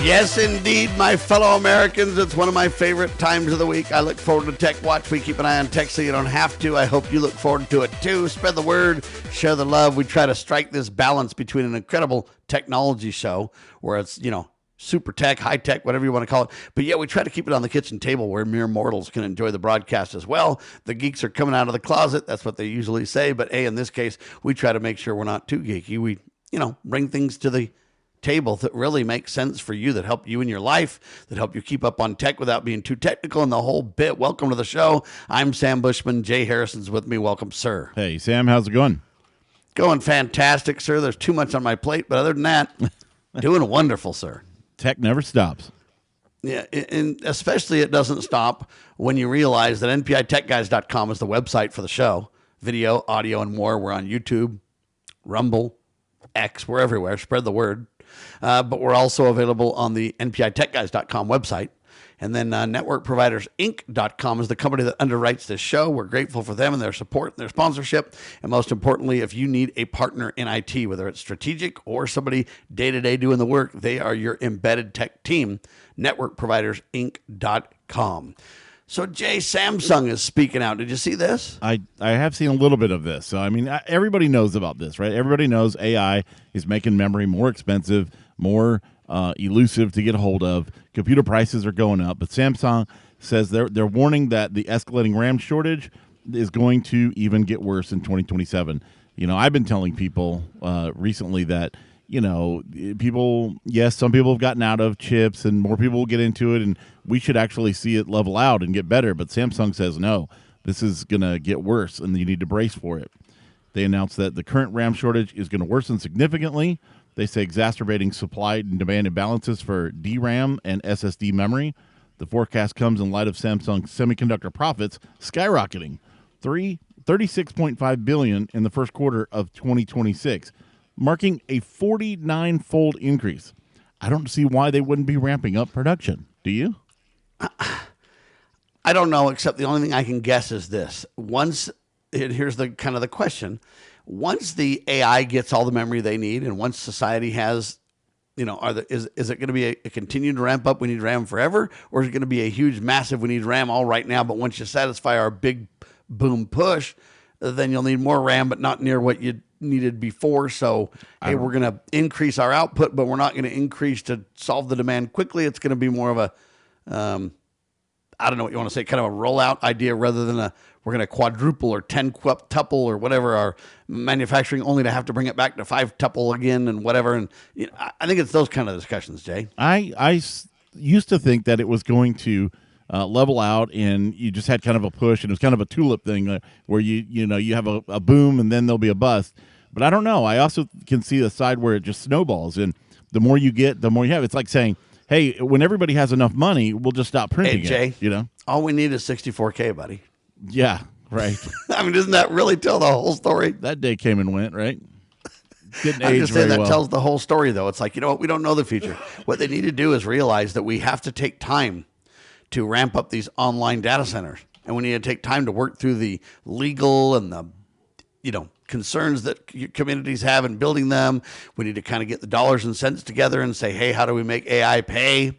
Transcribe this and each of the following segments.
Yes, indeed, my fellow Americans. It's one of my favorite times of the week. I look forward to Tech Watch. We keep an eye on tech so you don't have to. I hope you look forward to it too. Spread the word, share the love. We try to strike this balance between an incredible technology show where it's, super tech, high tech, whatever you want to call it. But yet we try to keep it on the kitchen table where mere mortals can enjoy the broadcast as well. The geeks are coming out of the closet. That's what they usually say. But in this case, we try to make sure we're not too geeky. We, bring things to the table that really make sense for you, that help you in your life, that help you keep up on tech without being too technical and the whole bit. Welcome to the show. I'm Sam Bushman. Jay Harrison's with me. Welcome, sir. Hey, Sam. How's it going? Going fantastic, sir. There's too much on my plate, but other than that, doing wonderful, sir. Tech never stops. Yeah, and especially it doesn't stop when you realize that npitechguys.com is the website for the show. Video, audio, and more. We're on YouTube, Rumble, X. We're everywhere. Spread the word. But we're also available on the npitechguys.com website. And then networkprovidersinc.com is the company that underwrites this show. We're grateful for them and their support and their sponsorship. And most importantly, if you need a partner in IT, whether it's strategic or somebody day-to-day doing the work, they are your embedded tech team, networkprovidersinc.com. So, Jay, Samsung is speaking out. Did you see this? I have seen a little bit of this. So, everybody knows about this, right? Everybody knows AI is making memory more expensive, more elusive to get a hold of. Computer prices are going up. But Samsung says they're warning that the escalating RAM shortage is going to even get worse in 2027. I've been telling people recently that, some people have gotten out of chips and more people will get into it, and we should actually see it level out and get better. But Samsung says, no, this is going to get worse, and you need to brace for it. They announced that the current RAM shortage is going to worsen significantly. They say exacerbating supply and demand imbalances for DRAM and SSD memory. The forecast comes in light of Samsung's semiconductor profits skyrocketing, $36.5 billion in the first quarter of 2026. Marking a 49-fold increase. I don't see why they wouldn't be ramping up production. Do you? I don't know, except the only thing I can guess is this. Here's the kind of the question. Once the AI gets all the memory they need, and once society has, is it going to be a continued ramp up, we need RAM forever, or is it going to be a huge, massive, we need RAM all right now, but once you satisfy our big boom push, then you'll need more RAM, but not near what you needed before. So, hey, we're going to increase our output, but we're not going to increase to solve the demand quickly. It's going to be more of a, I don't know what you want to say, kind of a rollout idea rather than we're going to quadruple or 10-tuple or whatever our manufacturing, only to have to bring it back to 5-tuple again and whatever. And I think it's those kind of discussions, Jay. I used to think that it was going to level out, and you just had kind of a push, and it was kind of a tulip thing where you have a boom and then there'll be a bust. But I don't know. I also can see the side where it just snowballs, and the more you get, the more you have. It's like saying, hey, when everybody has enough money, we'll just stop printing Jay, it. All we need is 64K, buddy. Yeah, right. Doesn't that really tell the whole story? That day came and went, right? Didn't I'm age just saying very that well. tells the whole story, though. It's like, we don't know the future. What they need to do is realize that we have to take time to ramp up these online data centers. And we need to take time to work through the legal and the, concerns that communities have in building them. We need to kind of get the dollars and cents together and say, hey, how do we make AI pay?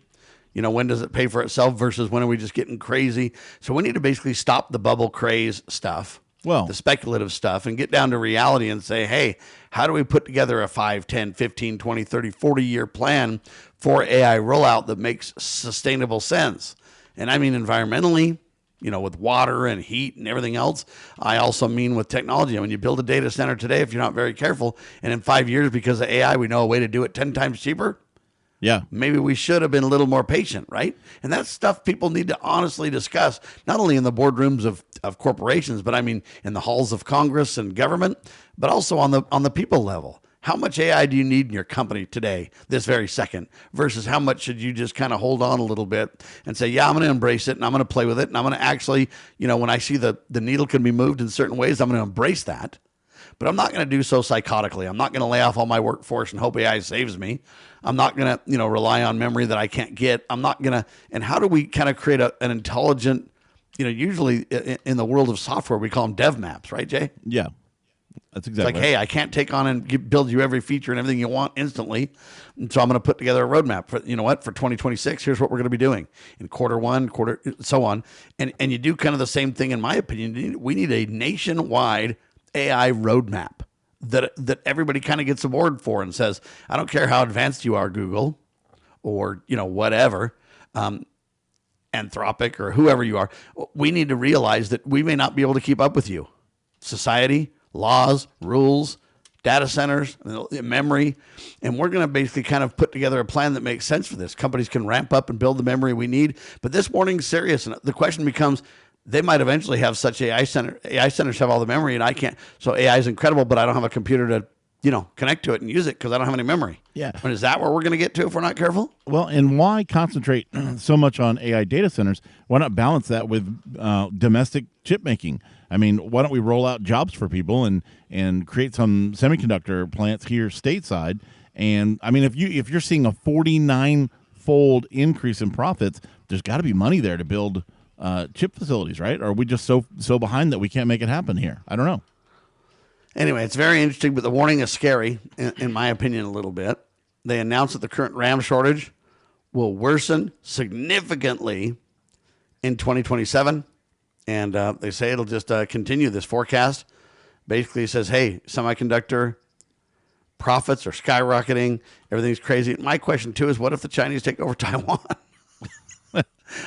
When does it pay for itself versus when are we just getting crazy? So we need to basically stop the bubble craze stuff, the speculative stuff, and get down to reality and say, hey, how do we put together a 5, 10, 15, 20, 30, 40-year plan for AI rollout that makes sustainable sense? And I mean environmentally, with water and heat and everything else. I also mean with technology. You build a data center today, if you're not very careful, and in 5 years, because of AI, we know a way to do it 10 times cheaper. Yeah. Maybe we should have been a little more patient, right? And that's stuff people need to honestly discuss, not only in the boardrooms of corporations, but in the halls of Congress and government, but also on the people level. How much AI do you need in your company today, this very second, versus how much should you just kind of hold on a little bit and say, yeah, I'm going to embrace it and I'm going to play with it. And I'm going to actually, when I see the needle can be moved in certain ways, I'm going to embrace that. But I'm not going to do so psychotically. I'm not going to lay off all my workforce and hope AI saves me. I'm not going to, rely on memory that I can't get. I'm not going to. And how do we kind of create an intelligent, usually in the world of software, we call them dev maps, right, Jay? Yeah. That's It's exactly like, hey, I can't take on and build you every feature and everything you want instantly. And so I'm going to put together a roadmap for, you know what, for 2026, here's what we're going to be doing in quarter 1, so on. And you do kind of the same thing, in my opinion. We need a nationwide AI roadmap that everybody kind of gets aboard for and says, I don't care how advanced you are, Google, or, you know, whatever, Anthropic or whoever you are. We need to realize that we may not be able to keep up with you. Society, laws, rules, data centers, memory, and we're going to basically kind of put together a plan that makes sense for this. Companies can ramp up and build the memory we need, but this morning's serious, and the question becomes, they might eventually have such AI centers have all the memory, and I can't. So AI is incredible, but I don't have a computer to, you know, connect to it and use it because I don't have any memory. Yeah. And is that where we're going to get to if we're not careful? Well, and why concentrate so much on AI data centers? Why not balance that with domestic chip making? I mean, why don't we roll out jobs for people and create some semiconductor plants here stateside? And I mean, if you're seeing a 49-fold increase in profits, there's got to be money there to build chip facilities, right? Or are we just so behind that we can't make it happen here? I don't know. Anyway, it's very interesting, but the warning is scary, in my opinion, a little bit. They announced that the current RAM shortage will worsen significantly in 2027, and they say it'll just continue. This forecast basically says, hey, semiconductor profits are skyrocketing, everything's crazy. My question, too, is what if the Chinese take over Taiwan?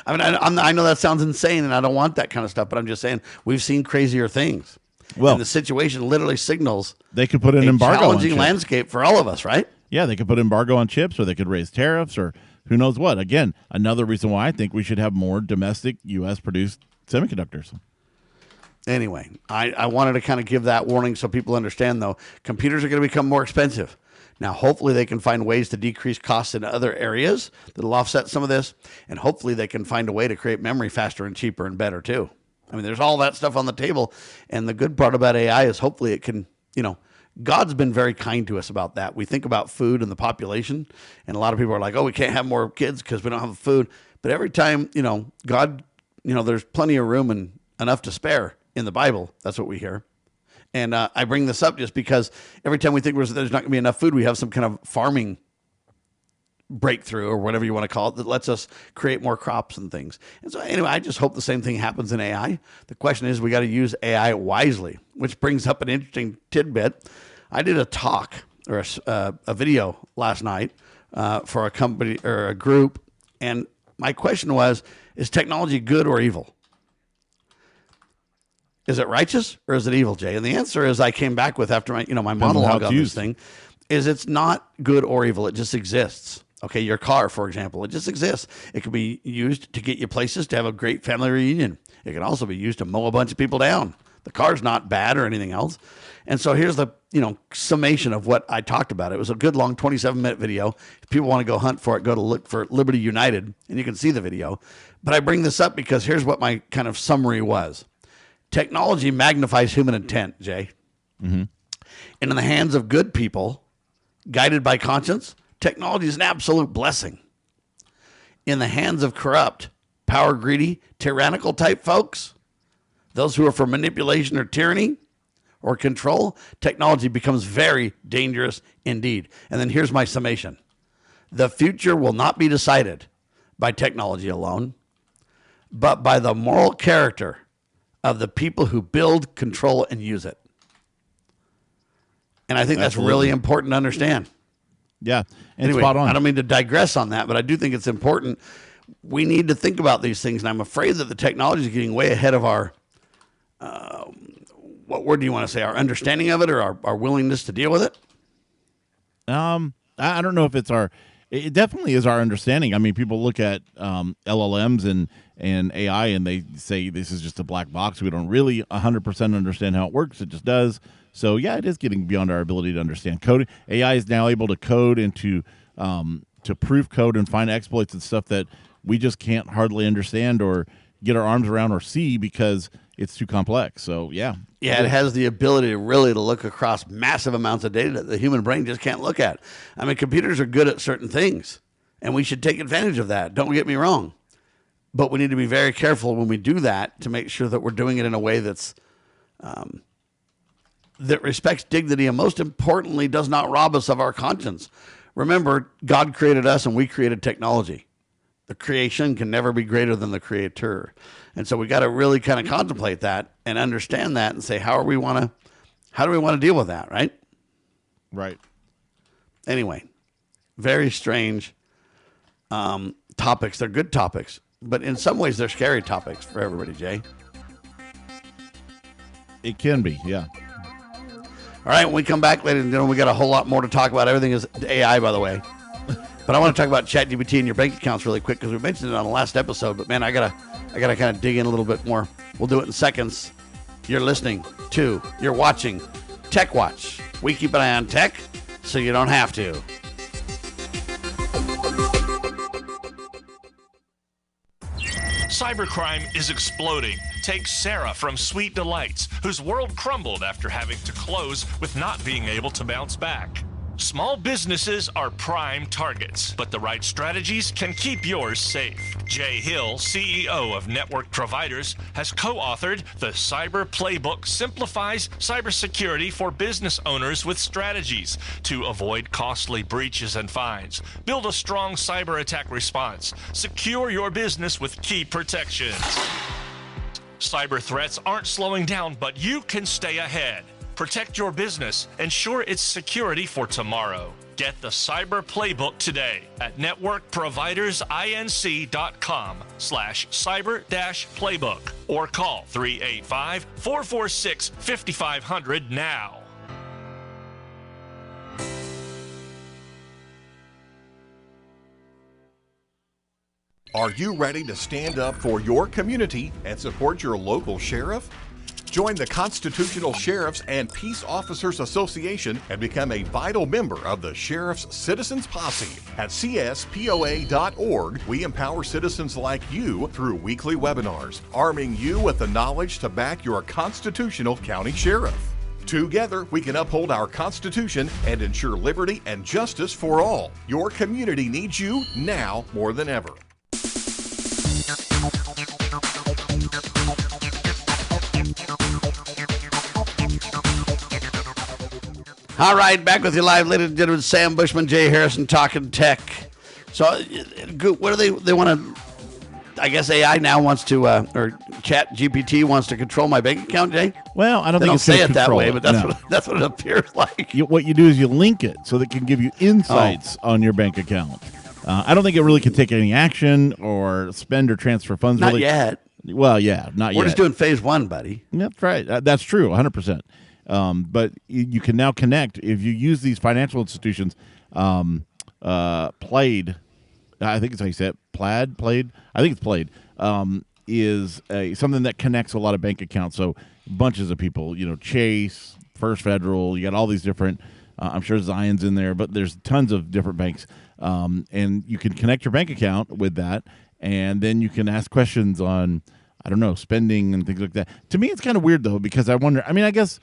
I mean, I know that sounds insane, and I don't want that kind of stuff, but I'm just saying we've seen crazier things. Well, and the situation literally signals they could put an embargo challenging on landscape for all of us, right? Yeah, they could put embargo on chips, or they could raise tariffs, or who knows what. Again, another reason why I think we should have more domestic U.S. produced semiconductors. Anyway, I wanted to kind of give that warning so people understand, though, computers are going to become more expensive. Now, hopefully they can find ways to decrease costs in other areas that'll offset some of this, and hopefully they can find a way to create memory faster and cheaper and better, too. I mean, there's all that stuff on the table, and the good part about AI is hopefully it can, you know, God's been very kind to us about that. We think about food and the population, and a lot of people are like, oh, we can't have more kids because we don't have food. But every time, you know, God, you know, there's plenty of room and enough to spare in the Bible. That's what we hear. And I bring this up just because every time we think there's not going to be enough food, we have some kind of farming breakthrough or whatever you want to call it that lets us create more crops and things. And so anyway, I just hope the same thing happens in AI. The question is, we got to use AI wisely, which brings up an interesting tidbit. I did a talk or a video last night for a company or a group, and my question was, is technology good or evil? Is it righteous or is it evil, Jay? And the answer is, I came back with after my monologue on this thing, is it's not good or evil. It just exists. Okay, your car, for example, it just exists. It can be used to get you places, to have a great family reunion. It can also be used to mow a bunch of people down. The car's not bad or anything else. And so here's the summation of what I talked about. It was a good long 27-minute video. If people want to go hunt for it, go to look for Liberty United, and you can see the video. But I bring this up because here's what my kind of summary was. Technology magnifies human intent, Jay. Mm-hmm. And in the hands of good people, guided by conscience, technology is an absolute blessing. In the hands of corrupt, power-greedy, tyrannical type folks, those who are for manipulation or tyranny or control, technology becomes very dangerous indeed. And then here's my summation. The future will not be decided by technology alone, but by the moral character of the people who build, control, and use it. And I think that's really important to understand. Yeah. And anyway, spot on. I don't mean to digress on that, but I do think it's important. We need to think about these things, and I'm afraid that the technology is getting way ahead of our, what word do you want to say, our understanding of it or our willingness to deal with it? I don't know if it definitely is our understanding. I mean, people look at LLMs and AI, and they say this is just a black box. We don't really 100% understand how it works. It just does. So, yeah, it is getting beyond our ability to understand coding. AI is now able to code and to proof code and find exploits and stuff that we just can't hardly understand or get our arms around or see because it's too complex. So, yeah. Yeah, it has the ability to look across massive amounts of data that the human brain just can't look at. I mean, computers are good at certain things, and we should take advantage of that. Don't get me wrong. But we need to be very careful when we do that to make sure that we're doing it in a way that's that respects dignity and, most importantly, does not rob us of our conscience. Remember, God created us and we created technology. The creation can never be greater than the creator. And so we got to really kind of contemplate that and understand that and say, how do we want to deal with that, right? Right. Anyway, very strange topics. They're good topics, but in some ways they're scary topics for everybody, Jay. It can be, yeah. All right, when we come back, ladies and gentlemen, we got a whole lot more to talk about. Everything is AI, by the way. But I want to talk about ChatGPT and your bank accounts really quick because we mentioned it on the last episode. But man, I gotta kind of dig in a little bit more. We'll do it in seconds. You're watching Tech Watch. We keep an eye on tech so you don't have to. Cybercrime is exploding. Take Sarah from Sweet Delights, whose world crumbled after having to close with not being able to bounce back. Small businesses are prime targets, but the right strategies can keep yours safe. Jay Hill, CEO of Network Providers, has co-authored The Cyber Playbook Simplifies Cybersecurity for Business Owners with Strategies to avoid costly breaches and fines, build a strong cyber attack response, secure your business with key protections. Cyber threats aren't slowing down, but you can stay ahead. Protect your business. Ensure its security for tomorrow. Get the Cyber Playbook today at networkprovidersinc.com/cyber-playbook or call 385-446-5500 now. Are you ready to stand up for your community and support your local sheriff? Join the Constitutional Sheriffs and Peace Officers Association and become a vital member of the Sheriff's Citizens Posse. At cspoa.org, we empower citizens like you through weekly webinars, arming you with the knowledge to back your constitutional county sheriff. Together, we can uphold our Constitution and ensure liberty and justice for all. Your community needs you now more than ever. All right, back with you live, ladies and gentlemen. Sam Bushman, Jay Harrison, talking tech. So, what do they want to? I guess AI now wants to, or ChatGPT wants to control my bank account, Jay. Well, I don't They think don't it's gonna say it that control way, it. but that's No. that's what it appears like. What you do is you link it so that it can give you insights on your bank account. I don't think it really can take any action or spend or transfer funds. Not really. yet. Well, yeah, not yet. We're just doing phase one, buddy. That's right. That's true, 100%. But you can now connect if you use these financial institutions. Plaid, I think it's how you say it. Plaid. I think it's Plaid. Is something that connects a lot of bank accounts. So bunches of people, Chase, First Federal. You got all these different. I'm sure Zion's in there, but there's tons of different banks. And you can connect your bank account with that, and then you can ask questions on, I don't know, spending and things like that. To me, it's kind of weird though, because I wonder. I guess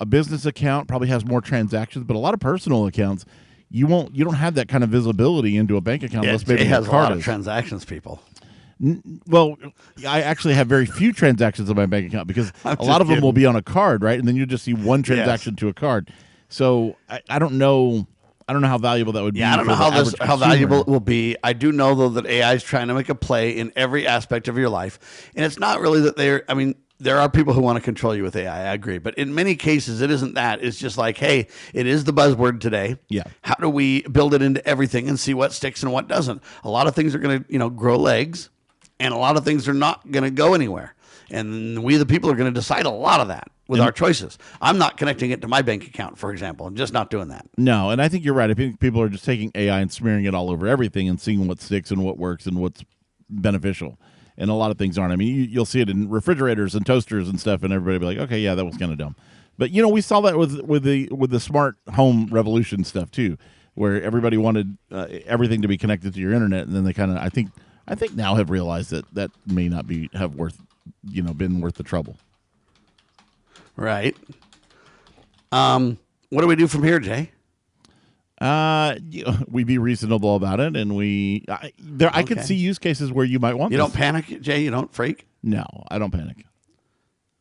a business account probably has more transactions, but a lot of personal accounts, you don't have that kind of visibility into a bank account. Yeah, Unless maybe it has your a lot card of is. transactions, people. Well, I actually have very few transactions on my bank account because a lot of them will be on a card, right? And then you just see one transaction to a card. So I don't know. I don't know how valuable that would be. Yeah, I don't know for the average how consumer. valuable it will be. I do know though that AI is trying to make a play in every aspect of your life, and it's not really that they're. I mean, there are people who want to control you with AI. I agree, but in many cases, it isn't that. It's just like, hey, it is the buzzword today. Yeah. How do we build it into everything and see what sticks and what doesn't? A lot of things are going to, grow legs, and a lot of things are not going to go anywhere. And we, the people, are going to decide a lot of that with our choices. I'm not connecting it to my bank account, for example. I'm just not doing that. No, and I think you're right. I think people are just taking AI and smearing it all over everything and seeing what sticks and what works and what's beneficial. And a lot of things aren't. I mean, you'll see it in refrigerators and toasters and stuff, and everybody will be like, okay, yeah, that was kind of dumb. But, we saw that with the smart home revolution stuff, too, where everybody wanted everything to be connected to your internet, and then they kind of, I think now have realized that may not be been worth the trouble. Right. What do we do from here, Jay? We be reasonable about it, and I could see use cases where you might want. You don't panic, Jay. You don't freak. No, I don't panic.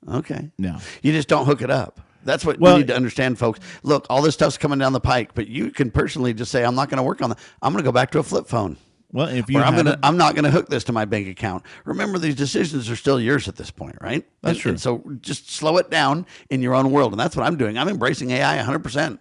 Okay. No, You just don't hook it up. That's what Well, you need to understand, folks. Look, all this stuff's coming down the pike, but you can personally just say, I'm not going to work on that. I'm going to go back to a flip phone. Well, if you Or I'm not going to hook this to my bank account. Remember, these decisions are still yours at this point, right? That's true. And so just slow it down in your own world. And that's what I'm doing. I'm embracing AI 100%.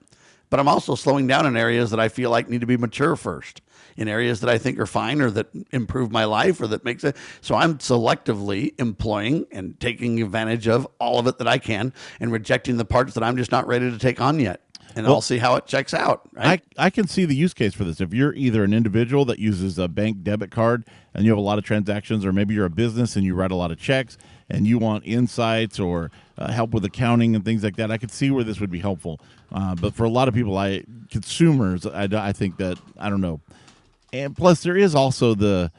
But I'm also slowing down in areas that I feel like need to be mature first, in areas that I think are fine or that improve my life or that makes it. So I'm selectively employing and taking advantage of all of it that I can and rejecting the parts that I'm just not ready to take on yet. And I'll see how it checks out. Right? I can see the use case for this. If you're either an individual that uses a bank debit card and you have a lot of transactions, or maybe you're a business and you write a lot of checks and you want insights or help with accounting and things like that, I could see where this would be helpful. But for a lot of people, consumers, I think that, I don't know. And plus, there is also the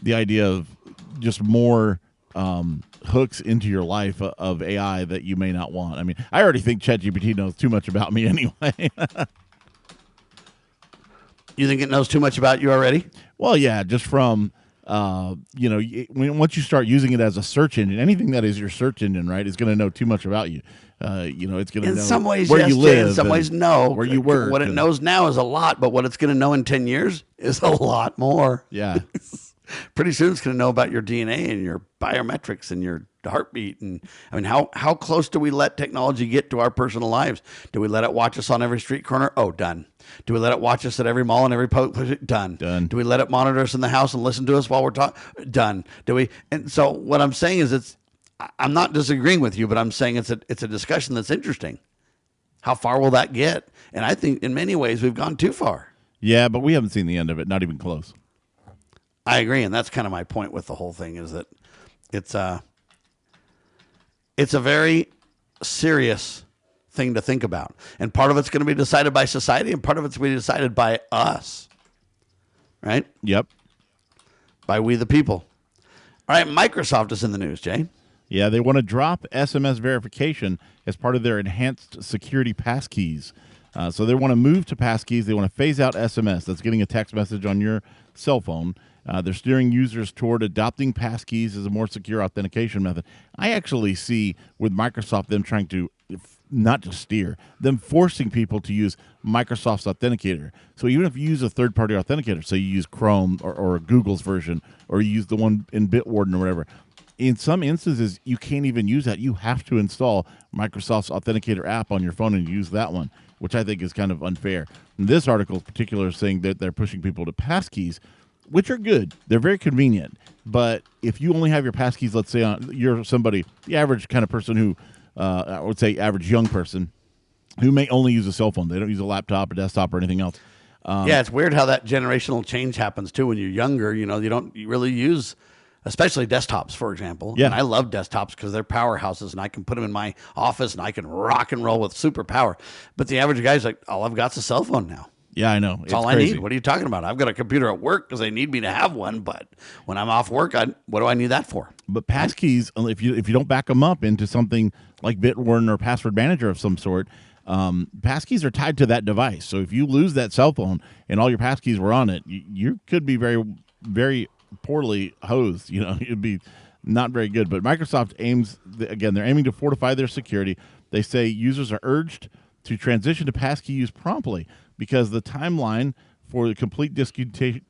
idea of just more hooks into your life of AI that you may not want. I mean, I already think ChatGPT knows too much about me anyway. You think it knows too much about you already? Well, yeah, just from once you start using it as a search engine, anything that is your search engine, right, is going to know too much about you. It's going to know in some ways, where yes, you Jay, live, in some ways, no. where you work. What it knows now is a lot, but what it's going to know in 10 years is a lot more. Yeah. Pretty soon it's going to know about your DNA and your biometrics and your heartbeat. And I mean, how close do we let technology get to our personal lives? Do we let it watch us on every street corner? Oh, done. Do we let it watch us at every mall and every done? Done. Do we let it monitor us in the house and listen to us while we're talking? Done. Do we? And so what I'm saying is I'm not disagreeing with you, but I'm saying it's a discussion that's interesting. How far will that get? And I think in many ways we've gone too far. Yeah, but we haven't seen the end of it, not even close. I agree, and that's kind of my point with the whole thing is that it's a very serious thing to think about. And part of it's going to be decided by society, and part of it's going to be decided by us, right? Yep. By we the people. All right, Microsoft is in the news, Jay. Yeah, they want to drop SMS verification as part of their enhanced security passkeys. So they want to move to passkeys. They want to phase out SMS. That's getting a text message on your cell phone. They're steering users toward adopting passkeys as a more secure authentication method. I actually see with Microsoft them trying to not just steer, them forcing people to use Microsoft's Authenticator. So even if you use a third-party authenticator, so you use Chrome or Google's version, or you use the one in Bitwarden or whatever, in some instances, you can't even use that. You have to install Microsoft's Authenticator app on your phone and use that one, which I think is kind of unfair. And this article in particular is saying that they're pushing people to passkeys, which are good. They're very convenient. But if you only have your passkeys, let's say you're somebody, the average kind of person who, I would say average young person, who may only use a cell phone. They don't use a laptop or desktop or anything else. Yeah, it's weird how that generational change happens, too. When you're younger, you don't really use, especially desktops, for example. Yeah. And I love desktops because they're powerhouses, and I can put them in my office, and I can rock and roll with super power. But the average guy's like, all I've got is a cell phone now. Yeah, I know. That's all I need. What are you talking about? I've got a computer at work because they need me to have one, but when I'm off work, what do I need that for? But passkeys, if you don't back them up into something like Bitwarden or password manager of some sort, passkeys are tied to that device. So if you lose that cell phone and all your passkeys were on it, you could be very, very poorly hosed. It'd be not very good. But Microsoft they're aiming to fortify their security. They say users are urged to transition to passkey use promptly because the timeline for the complete discontinuation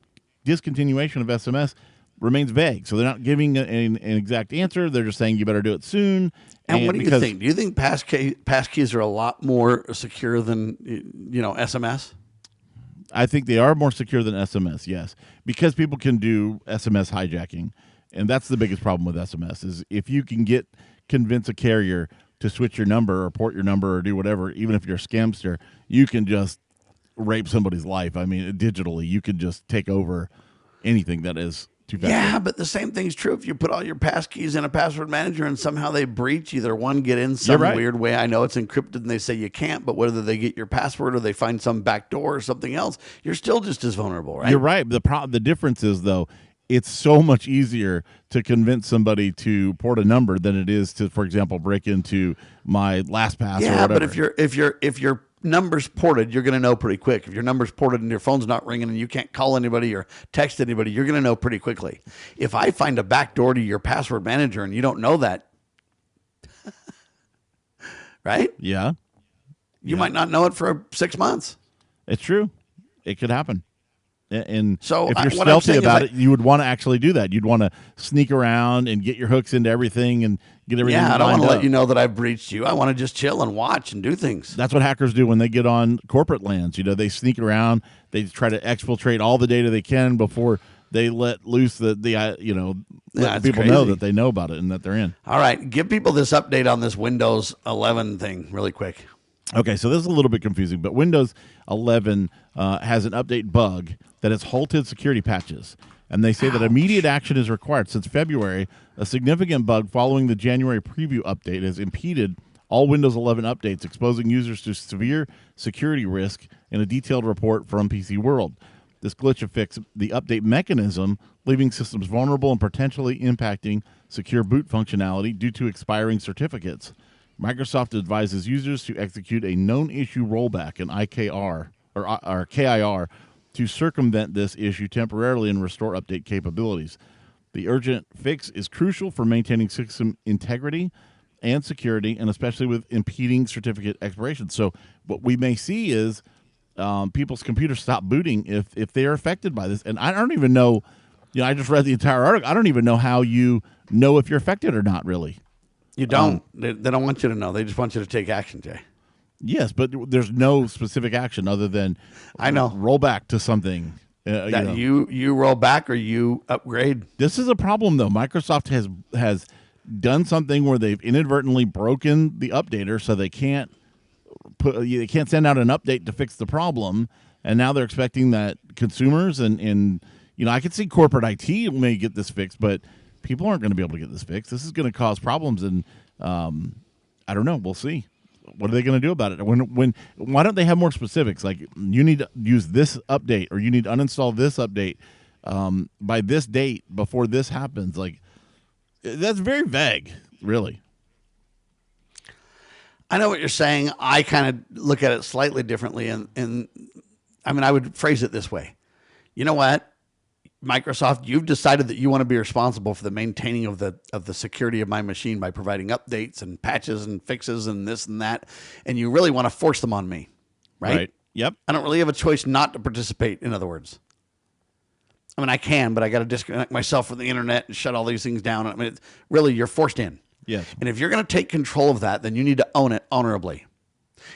of SMS remains vague. So they're not giving an exact answer. They're just saying you better do it soon. And what do you think? Do you think passkeys are a lot more secure than SMS? I think they are more secure than SMS, yes, because people can do SMS hijacking. And that's the biggest problem with SMS is if you can convince a carrier to switch your number or port your number or do whatever, even if you're a scamster, you can just rape somebody's life. I mean, digitally, you can just take over anything that is two-factor. Yeah, but the same thing's true if you put all your passkeys in a password manager and somehow they breach, either one, get in some weird way. I know it's encrypted and they say you can't, but whether they get your password or they find some back door or something else, you're still just as vulnerable, right? You're right. The difference is, though, it's so much easier to convince somebody to port a number than it is to, for example, break into my LastPass or whatever. But if your number's ported, you're going to know pretty quick. If your number's ported and your phone's not ringing and you can't call anybody or text anybody, you're going to know pretty quickly. If I find a back door to your password manager and you don't know that, right? Yeah. You might not know it for 6 months. It's true. It could happen. And So if you're what I'm stealthy saying is about it, you would want to actually do that. You'd want to sneak around and get your hooks into everything and get everything I don't lined want to up. let you know that I've breached you. I want to just chill and watch and do things. That's what hackers do when they get on corporate lands. They sneak around. They try to exfiltrate all the data they can before they let loose let people crazy. know that they know about it and that they're in. All right, give people this update on this Windows 11 thing really quick. Okay, so this is a little bit confusing, but Windows 11 has an update bug that has halted security patches. And they say that immediate action is required. Since February, a significant bug following the January preview update has impeded all Windows 11 updates, exposing users to severe security risk in a detailed report from PC World. This glitch affects the update mechanism, leaving systems vulnerable and potentially impacting secure boot functionality due to expiring certificates. Microsoft advises users to execute a known issue rollback, an IKR or KIR, to circumvent this issue temporarily and restore update capabilities. The urgent fix is crucial for maintaining system integrity and security, and especially with impeding certificate expiration. So what we may see is people's computers stop booting if they are affected by this. And I don't even know, I just read the entire article. I don't even know how you know if you're affected or not, really. You don't. They don't want you to know. They just want you to take action, Jay. Yes, but there's no specific action other than roll back to something. That you roll back or you upgrade. This is a problem, though. Microsoft has done something where they've inadvertently broken the updater, so they can't send out an update to fix the problem, and now they're expecting that consumers and I could see corporate IT may get this fixed, but people aren't going to be able to get this fixed. This is going to cause problems, and I don't know. We'll see. What are they going to do about it? Why don't they have more specifics? Like, you need to use this update, or you need to uninstall this update by this date before this happens. Like, that's very vague, really. I know what you're saying. I kind of look at it slightly differently, and I mean, I would phrase it this way. You know what? Microsoft, you've decided that you want to be responsible for the maintaining of the security of my machine by providing updates and patches and fixes and this and that, and you really want to force them on me, right? Yep. I don't really have a choice not to participate, in other words. I mean, I can, but I got to disconnect myself from the internet and shut all these things down. I mean, really, you're forced in. Yes. And if you're going to take control of that, then you need to own it honorably.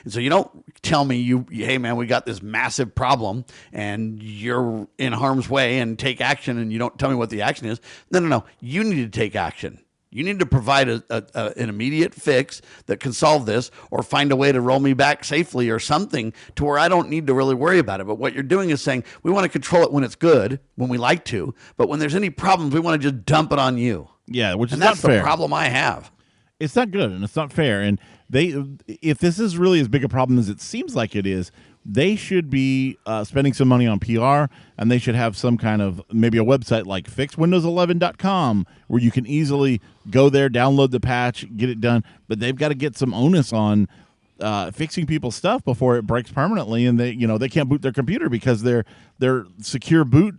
And so you don't tell me, hey, man, we got this massive problem and you're in harm's way and take action, and you don't tell me what the action is. No. You need to take action. You need to provide an immediate fix that can solve this, or find a way to roll me back safely or something to where I don't need to really worry about it. But what you're doing is saying we want to control it when it's good, when we like to, but when there's any problems, we want to just dump it on you. Yeah, which is and not that's fair. the problem I have. It's not good, and it's not fair. And if this is really as big a problem as it seems like it is, they should be spending some money on PR, and they should have some kind of, maybe a website like fixwindows11.com where you can easily go there, download the patch, get it done. But they've got to get some onus on fixing people's stuff before it breaks permanently, and they can't boot their computer because their secure boot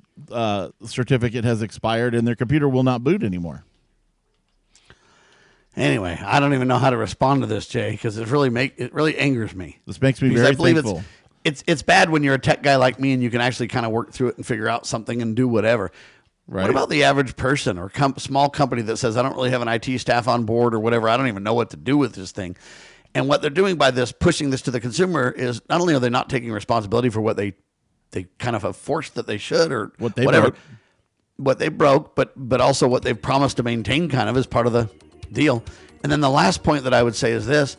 certificate has expired, and their computer will not boot anymore. Anyway, I don't even know how to respond to this, Jay, because it really angers me. This makes me because very I believe thankful. It's bad when you're a tech guy like me and you can actually kind of work through it and figure out something and do whatever. Right. What about the average person or small company that says, I don't really have an IT staff on board or whatever, I don't even know what to do with this thing? And what they're doing by this, pushing this to the consumer, is not only are they not taking responsibility for what they kind of have forced that they should, or what they broke, but also what they've promised to maintain kind of as part of the deal. And then the last point that I would say is this,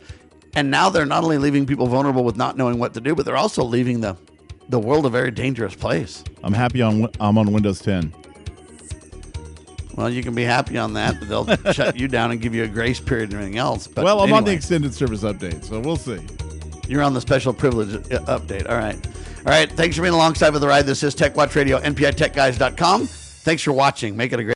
and now they're not only leaving people vulnerable with not knowing what to do, but they're also leaving the world a very dangerous place. I'm happy I'm on Windows 10. Well, you can be happy on that, but they'll shut you down and give you a grace period and everything else. But well, I'm anyway, on the extended service update, so we'll see. You're on the special privilege update. All right. Thanks for being alongside with the ride. This is Tech Watch Radio, npitechguys.com. Thanks for watching. Make it a great